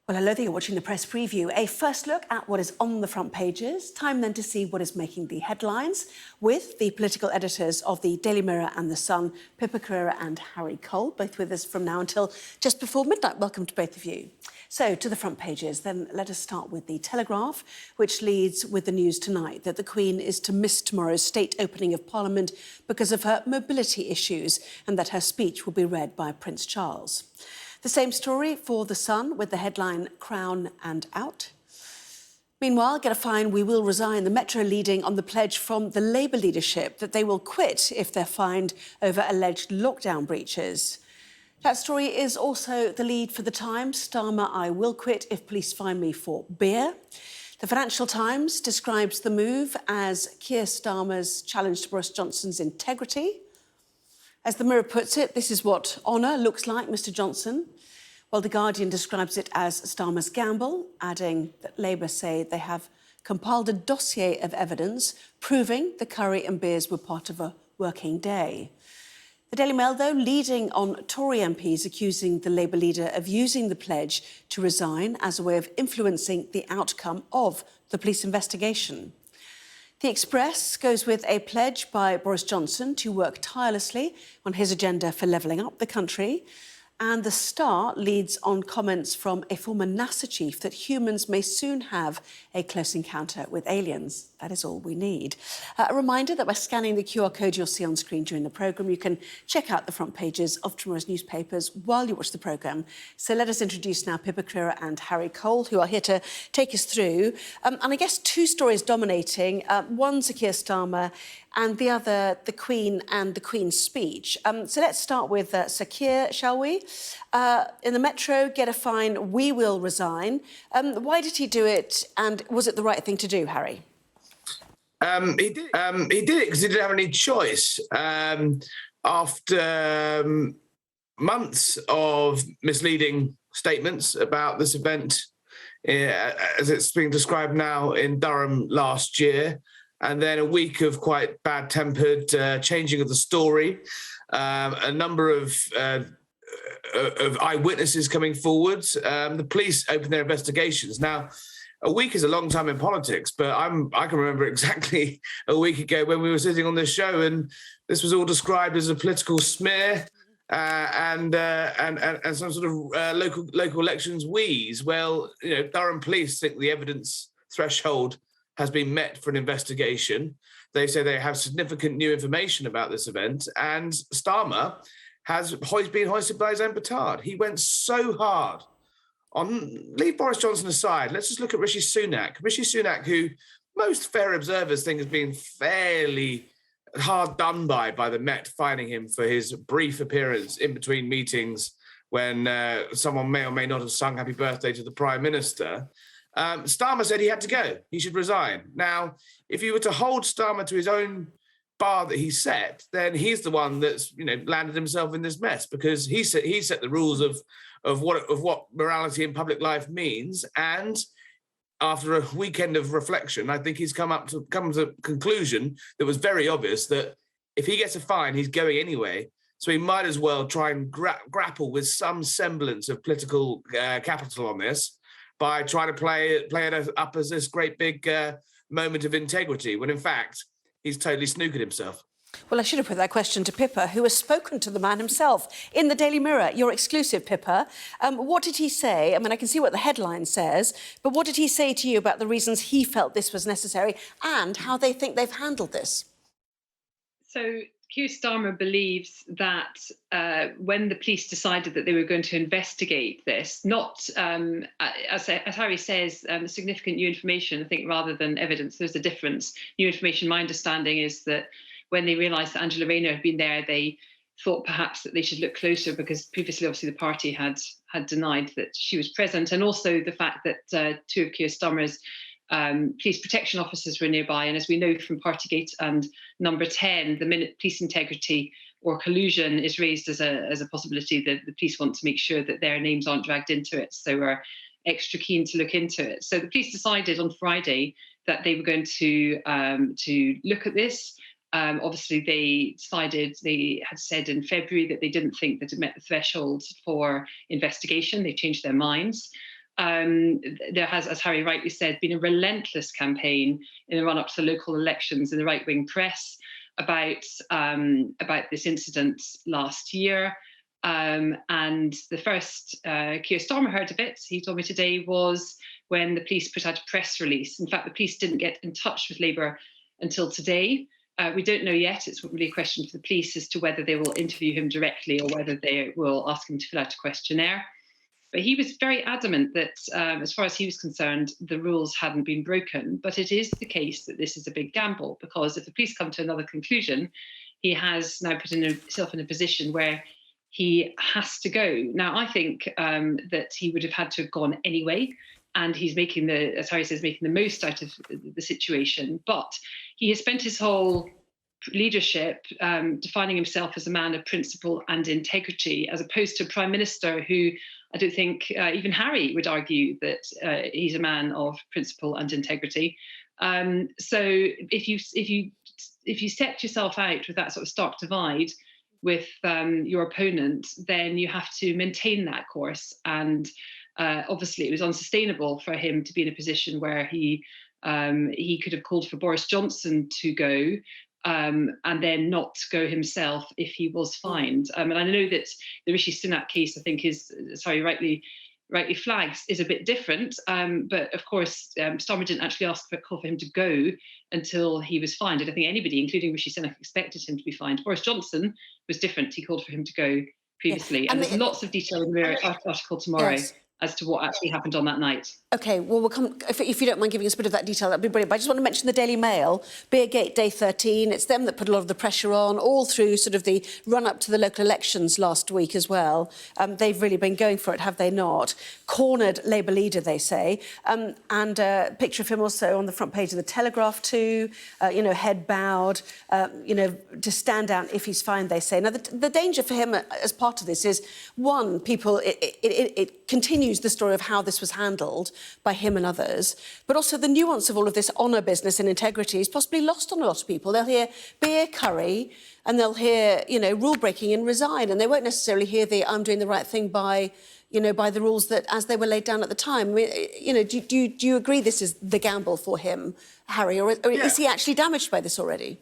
Well, hello there, you're watching the press preview. A first look at what is on the front pages. Time then to see what is making the headlines with the political editors of the Daily Mirror and The Sun, Pippa, Crerar and Harry Cole, both with us from now until just before midnight. Welcome to both of you. So, to the front pages, then let us start with the Telegraph, which leads with the news tonight that the Queen is to miss tomorrow's state opening of Parliament because of her mobility issues and that her speech will be read by Prince Charles. The same story for The Sun with the headline Crown and Out. Meanwhile, get a fine, we will resign. The Metro leading on the pledge from the Labour leadership that they will quit if they're fined over alleged lockdown breaches. That story is also the lead for The Times. Starmer, I will quit if police fine me for beer. The Financial Times describes the move as Keir Starmer's challenge to Boris Johnson's integrity. As the Mirror puts it, this is what honour looks like, Mr Johnson. While The Guardian describes it as Starmer's gamble, adding that Labour say they have compiled a dossier of evidence proving the curry and beers were part of a working day. The Daily Mail, though, leading on Tory MPs accusing the Labour leader of using the pledge to resign as a way of influencing the outcome of the police investigation. The Express goes with a pledge by Boris Johnson to work tirelessly on his agenda for levelling up the country. And The Star leads on comments from a former NASA chief that humans may soon have a close encounter with aliens. That is all we need. A reminder that by scanning the QR code you'll see on screen during the programme, you can check out the front pages of tomorrow's newspapers while you watch the programme. So let us introduce now Pippa, Crerar and Harry Cole, who are here to take us through. And I guess two stories dominating. One, Sir Keir Starmer, and the other, the Queen and the Queen's speech. So let's start with Sir Keir, shall we? In the Metro, get a fine, we will resign. Why did he do it, and was it the right thing to do, Harry? He did it because he didn't have any choice. After months of misleading statements about this event, as it's being described now in Durham last year, and then a week of quite bad-tempered changing of the story, a number of eyewitnesses coming forward, the police opened their investigations. Now, a week is a long time in politics, but I can remember exactly a week ago when we were sitting on this show, and this was all described as a political smear and some sort of local elections wheeze. Well, you know, Durham police think the evidence threshold has been met for an investigation. They say they have significant new information about this event, and Starmer has been hoisted by his own petard. He went so hard on, leave Boris Johnson aside, let's just look at Rishi Sunak. Rishi Sunak, who most fair observers think has been fairly hard done by the Met, fining him for his brief appearance in between meetings when someone may or may not have sung happy birthday to the Prime Minister. Starmer said he had to go. He should resign. Now, if you were to hold Starmer to his own bar that he set, then he's the one that's, you know, landed himself in this mess, because he set the rules of what morality in public life means. And after a weekend of reflection, I think he's come to a conclusion that was very obvious, that if he gets a fine, he's going anyway. So he might as well try and grapple with some semblance of political capital on this by trying to play it up as this great big moment of integrity, when in fact he's totally snookered himself. Well, I should have put that question to Pippa, who has spoken to the man himself in the Daily Mirror. Your exclusive, Pippa. What did he say? I mean, I can see what the headline says, but what did he say to you about the reasons he felt this was necessary and how they think they've handled this? So Keir Starmer believes that when the police decided that they were going to investigate this, not, as Harry says, significant new information, I think, rather than evidence, there's a difference. New information, my understanding is that when they realised that Angela Rayner had been there, they thought perhaps that they should look closer, because previously, obviously, the party had denied that she was present, and also the fact that two of Keir Starmer's police protection officers were nearby. And as we know from Partygate and Number 10, the minute police integrity or collusion is raised as a possibility, that the police want to make sure that their names aren't dragged into it. So we're extra keen to look into it. So the police decided on Friday that they were going to look at this. Obviously, they had said in February that they didn't think that it met the threshold for investigation. They changed their minds. There has, as Harry rightly said, been a relentless campaign in the run-up to the local elections in the right-wing press about this incident last year. And the first Keir Starmer heard of it, he told me today, was when the police put out a press release. In fact, the police didn't get in touch with Labour until today. We don't know yet. It's really a question for the police as to whether they will interview him directly or whether they will ask him to fill out a questionnaire. But he was very adamant that, as far as he was concerned, the rules hadn't been broken. But it is the case that this is a big gamble, because if the police come to another conclusion, he has now put himself in a position where he has to go. Now, I think that he would have had to have gone anyway, and he's making as Harry says, making the most out of the situation. But he has spent his whole leadership defining himself as a man of principle and integrity, as opposed to a prime minister who I don't think even Harry would argue that he's a man of principle and integrity. So if you set yourself out with that sort of stark divide with your opponent, then you have to maintain that course. And obviously, it was unsustainable for him to be in a position where he could have called for Boris Johnson to go. And then not go himself if he was fined. And I know that the Rishi Sunak case, I think, rightly flags, is a bit different. But of course, Starmer didn't actually call for him to go until he was fined. I don't think anybody, including Rishi Sunak, expected him to be fined. Boris Johnson was different. He called for him to go previously. Yeah. And there's lots of detail in the Mirror article tomorrow. Yes. As to what actually happened on that night. OK, well, we'll come, if you don't mind giving us a bit of that detail, that'd be brilliant. But I just want to mention the Daily Mail, Beergate Day 13. It's them that put a lot of the pressure on, all through sort of the run-up to the local elections last week as well. They've really been going for it, have they not? Cornered Labour leader, they say. And a picture of him also on the front page of the Telegraph too, head bowed, to stand down if he's fined, they say. Now, the danger for him as part of this is, one, it continues the story of how this was handled by him and others, but also the nuance of all of this honour business and integrity is possibly lost on a lot of people. They'll hear beer, curry, and they'll hear, rule breaking and resign, and they won't necessarily hear the I'm doing the right thing by the rules that as they were laid down at the time. I mean, do you agree this is the gamble for him, Harry, or is he actually damaged by this already?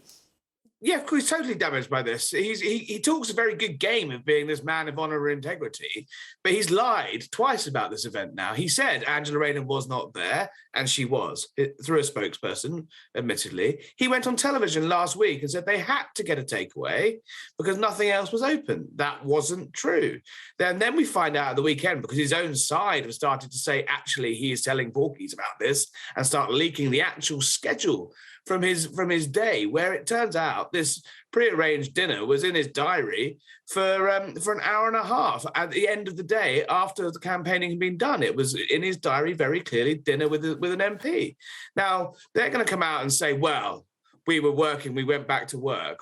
Yeah, of course, he's totally damaged by this. He talks a very good game of being this man of honour and integrity, but he's lied twice about this event now. He said Angela Rayner was not there, and she was, through a spokesperson, admittedly. He went on television last week and said they had to get a takeaway because nothing else was open. That wasn't true. Then we find out at the weekend, because his own side have started to say, actually, he is telling porkies about this, and start leaking the actual schedule from his day, where it turns out this prearranged dinner was in his diary for an hour and a half at the end of the day after the campaigning had been done. It was in his diary very clearly, dinner with an MP. Now, they're going to come out and say, well, we were working, we went back to work.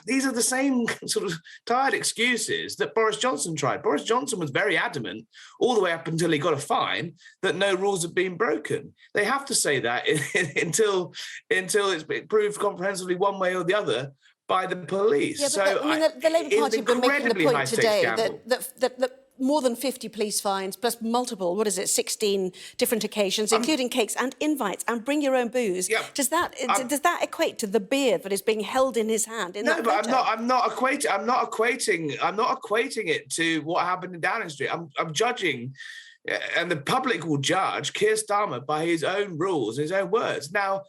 These are the same sort of tired excuses that Boris Johnson tried. Boris Johnson was very adamant all the way up until he got a fine that no rules had been broken. They have to say that until it's proved comprehensively one way or the other by the police. Yeah, but the Labour Party have been making the point today that more than 50 police fines, plus multiple, 16 different occasions, including cakes and invites, and bring your own booze. Yeah, does that equate to the beer that is being held in his hand? I'm not equating it to what happened in Downing Street. I'm judging, and the public will judge Keir Starmer by his own rules, his own words. Now,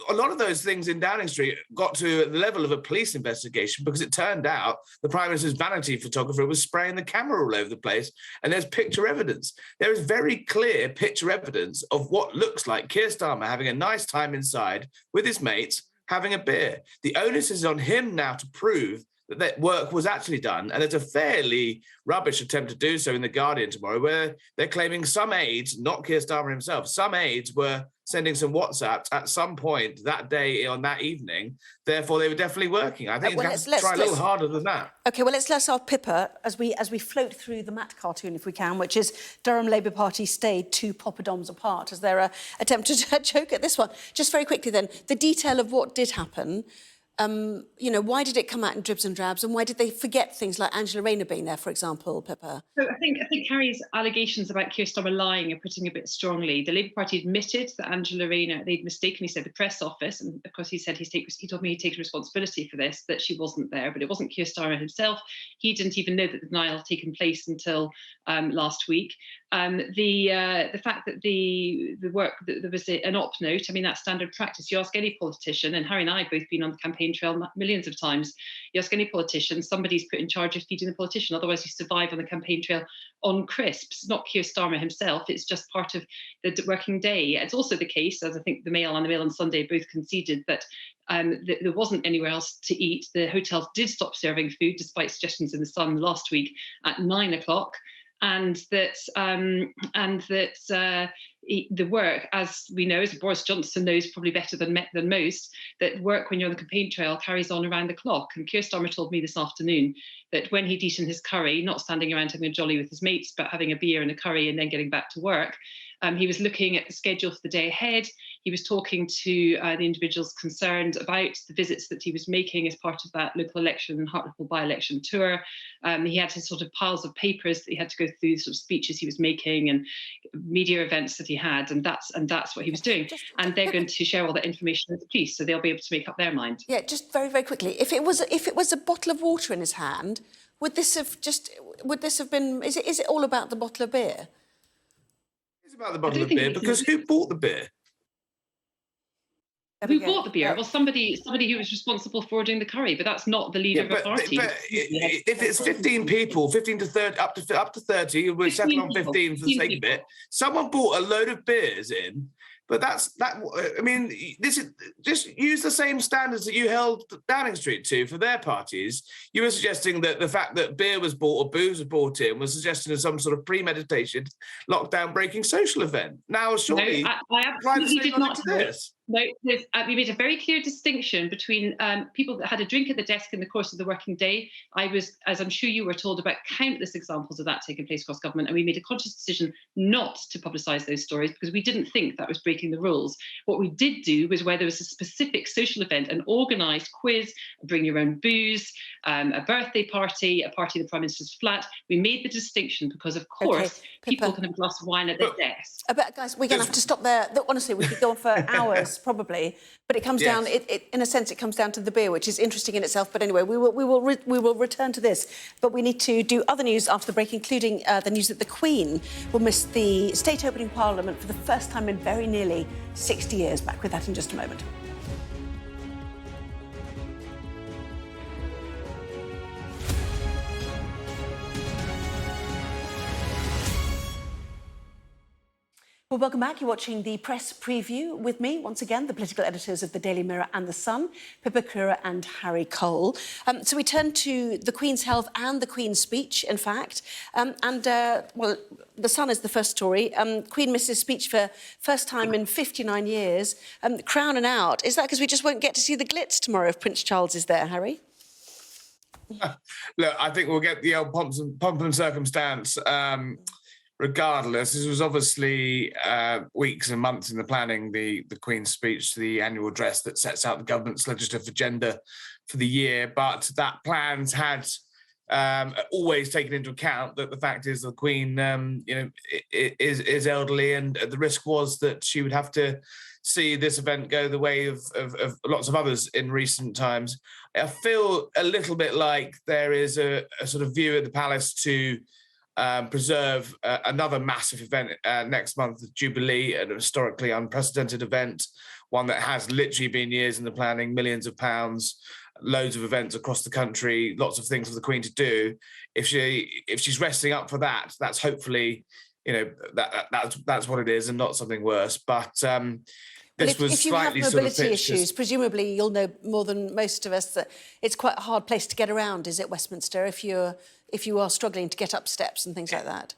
a lot of those things in Downing Street got to the level of a police investigation because it turned out the Prime Minister's vanity photographer was spraying the camera all over the place, and there's picture evidence. There is very clear picture evidence of what looks like Keir Starmer having a nice time inside with his mates, having a beer. The onus is on him now to prove that work was actually done, and there's a fairly rubbish attempt to do so in The Guardian tomorrow, where they're claiming some aides, not Keir Starmer himself, some aides were sending some WhatsApps at some point that day on that evening. Therefore, they were definitely working. I think let's try a little harder than that. OK, well, let's ask Pippa as we float through the Matt cartoon, if we can, which is Durham Labour Party stayed 2 poppadoms apart as their attempt to joke at this one. Just very quickly then, the detail of what did happen. Why did it come out in dribs and drabs, and why did they forget things like Angela Rayner being there, for example, Pippa? So I think Harry's allegations about Keir Starmer lying are putting a bit strongly. The Labour Party admitted that Angela Rayner, they'd mistakenly said the press office, and of course he said he told me he'd taken responsibility for this, that she wasn't there, but it wasn't Keir Starmer himself. He didn't even know that the denial had taken place until last week. The fact that the work, that there was an op note, I mean, that's standard practice. You ask any politician, and Harry and I have both been on the campaign trail millions of times. You ask any politician, somebody's put in charge of feeding the politician. Otherwise, you survive on the campaign trail on crisps. Not Keir Starmer himself. It's just part of the working day. It's also the case, as I think the Mail and the Mail on Sunday both conceded, that there wasn't anywhere else to eat. The hotels did stop serving food, despite suggestions in the Sun last week at 9 o'clock. And that the work, as we know, as Boris Johnson knows probably better than most, that work when you're on the campaign trail carries on around the clock. And Keir Starmer told me this afternoon that when he'd eaten his curry, not standing around having a jolly with his mates, but having a beer and a curry and then getting back to work, he was looking at the schedule for the day ahead. He was talking to the individuals concerned about the visits that he was making as part of that local election and Hartlepool by-election tour. He had his sort of piles of papers that he had to go through, sort of speeches he was making and media events that he had, and that's what he was doing. And they're going to share all that information with the police, so they'll be able to make up their mind. Yeah, just very, very quickly. If it was a bottle of water in his hand, would this have been? Is it all about the bottle of beer? It's about the bottle of beer, because who bought the beer? Who bought the beer? Well, somebody who was responsible for ordering the curry, but that's not the leader of a party. But if it's 15 people, 15 to 30, up to 30, we're settled on 15 for the sake of it. Someone bought a load of beers in, but that. I mean, this is just use the same standards that you held Downing Street to for their parties. You were suggesting that the fact that beer was bought or booze was bought in was suggesting of some sort of premeditated lockdown-breaking social event. Now, surely, I absolutely did not do this. No, we made a very clear distinction between people that had a drink at the desk in the course of the working day. I was, as I'm sure you were told, about countless examples of that taking place across government, and we made a conscious decision not to publicise those stories because we didn't think that was breaking the rules. What we did do was, where there was a specific social event, an organised quiz, bring your own booze, a birthday party, a party in the Prime Minister's flat, we made the distinction because, of course, people can have a glass of wine at their desk. But guys, we're going to have to stop there. Honestly, we could go on for hours. Probably, but it comes down. In a sense, it comes down to the beer, which is interesting in itself. But anyway, we will return to this. But we need to do other news after the break, including the news that the Queen will miss the state opening Parliament for the first time in very nearly 60 years. Back with that in just a moment. Well, welcome back. You're watching the press preview with me, once again, the political editors of the Daily Mirror and the Sun, Pippa, Crerar and Harry Cole. So we turn to the Queen's health and the Queen's speech, in fact. Well, the Sun is the first story. Queen misses speech for first time in 59 years. Crown and out. Is that because we just won't get to see the glitz tomorrow if Prince Charles is there, Harry? Look, I think we'll get the old pomp and circumstance. Regardless, this was obviously weeks and months in the planning, the Queen's speech, the annual address that sets out the government's legislative agenda for the year. But that plans had always taken into account that the fact is the Queen, is elderly, and the risk was that she would have to see this event go the way of lots of others in recent times. I feel a little bit like there is a sort of view at the palace to preserve another massive event next month, the Jubilee, an historically unprecedented event, one that has literally been years in the planning, millions of pounds, loads of events across the country, lots of things for the Queen to do. If she's resting up for that, that's hopefully, that's what it is and not something worse. But this was if you slightly have mobility sort of issues, presumably you'll know more than most of us that it's quite a hard place to get around, is it, Westminster, if you are struggling to get up steps and things like that?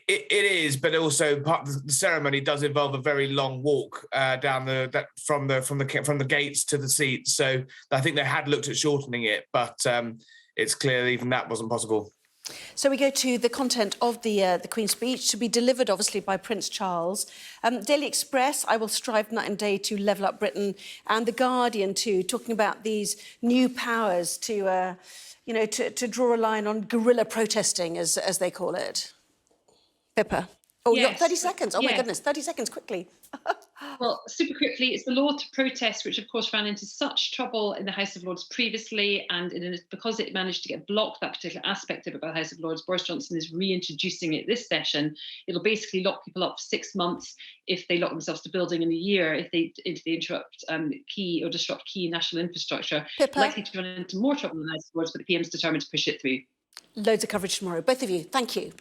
It is, but also part of the ceremony does involve a very long walk down from the gates to the seats. So I think they had looked at shortening it, but it's clear even that wasn't possible. So we go to the content of the Queen's speech, to be delivered, obviously, by Prince Charles. Daily Express, I will strive night and day to level up Britain, and The Guardian, too, talking about these new powers to, to draw a line on guerrilla protesting, as they call it. Pippa. Oh, you've got 30 seconds. Oh, my goodness, 30 seconds, quickly. Well, super quickly, it's the law to protest, which of course ran into such trouble in the House of Lords previously, and because it managed to get blocked, that particular aspect of it by the House of Lords, Boris Johnson is reintroducing it this session. It'll basically lock people up for 6 months if they lock themselves to building, in a year if they interrupt key or disrupt key national infrastructure. Pippa. Likely to run into more trouble in the House of Lords, but the PM's determined to push it through. Loads of coverage tomorrow. Both of you, thank you.